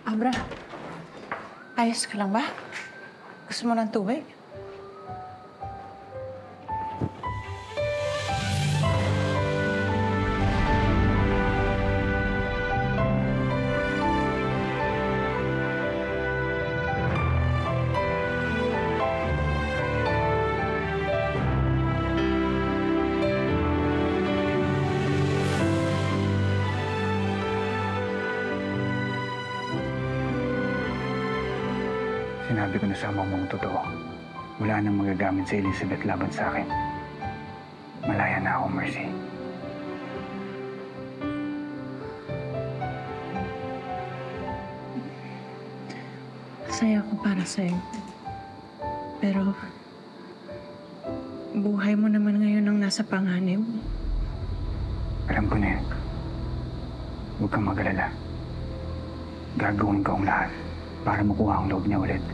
Abra, ayos ka lang ba? Gusto mo ng tubig? Sinabi ko na sa mong totoo. Wala nang magagamit si Elizabeth laban sa akin. Malaya na ako, Mercy. Masaya ako para sa'yo. Pero, buhay mo naman ngayon ang nasa panganib. Alam ko na yan. Huwag kang mag-alala. Gagawin ko ang lahat para makuha ang loob niya ulit.